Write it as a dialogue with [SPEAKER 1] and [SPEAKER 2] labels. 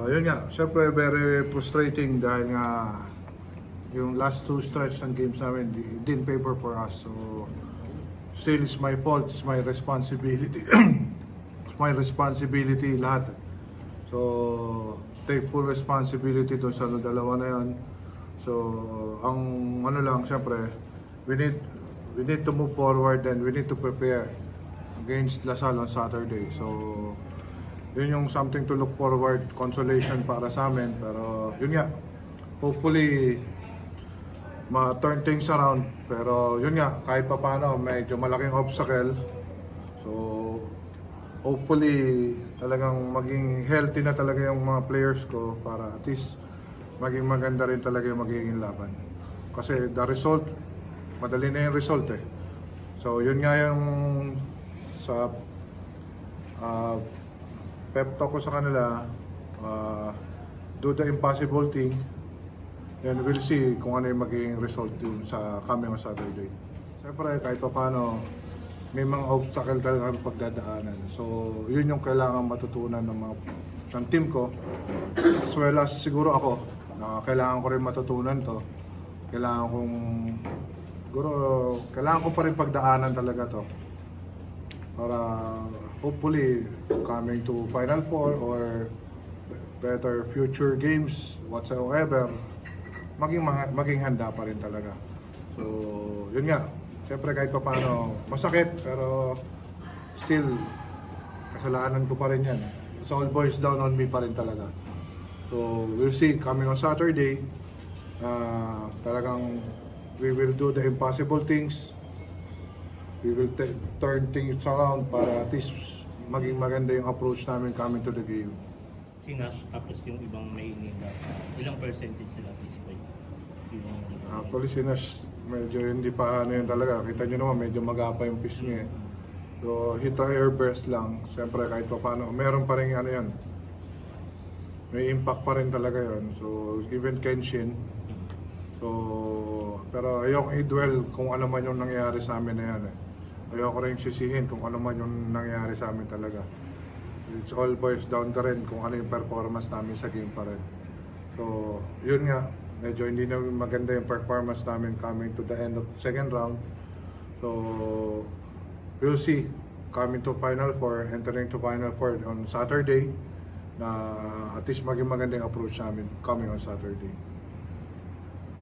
[SPEAKER 1] Yun nga, syempre very frustrating dahil nga yung last two stretch ng games namin didn't favor for us. So still it's my fault, it's my responsibility. It's my responsibility lahat. So take full responsibility dun sa dalawa na yun. So ang ano lang, syempre we need to move forward and we need to prepare against Lasal on Saturday. So yun yung something to look forward, consolation para sa amin. Pero yun nga, hopefully ma-turn things around. Pero yun nga, kahit pa paano, medyo malaking obstacle. So hopefully talagang maging healthy na talaga yung mga players ko para at least maging maganda rin talaga yung magiging laban. Kasi the result, madali na yung result eh. So yun nga yung sa pep talk ko sa kanila, do the impossible thing, and we'll see kung ano yung magiging result yun sa coming on Saturday. Siyempre, kahit pa paano, may mga obstacle talaga ang pagdadaanan. So, yun yung kailangan matutunan ng team ko, as well as siguro ako, na kailangan ko rin matutunan to. Kailangan ko pa rin pagdaanan talaga to. Para hopefully coming to Final Four or better future games whatsoever, maging handa pa rin talaga. So, yun nga. Siyempre kahit pa paano masakit, pero still kasalanan ko pa rin yan. It's all boils down on me pa rin talaga. So, we'll see coming on Saturday. Talagang we will do the impossible things. We will turn things around para at least maging maganda yung approach namin coming to the game.
[SPEAKER 2] Si Nash, tapos yung ibang may nila, ilang percentage sila at this point?
[SPEAKER 1] Actually si Nash, medyo hindi pa ano yun talaga. Kita nyo naman, medyo magapa yung pitch niya eh. So he try her best lang. Siyempre kahit pa paano, meron pa rin ano yan. May impact pa rin talaga yun. So even Kenshin. So, pero ayoko i-dwell kung ano man yung nangyayari sa amin na yan eh. Ayoko rin sisihin kung ano man yung nangyayari sa amin talaga. It's all boils down to rin kung ano yung performance namin sa game pa rin. So, yun nga, medyo hindi na maganda yung performance namin coming to the end of second round. So, we'll see. Coming to Final Four, entering to Final Four on Saturday, na at least maging magandang approach namin coming on Saturday.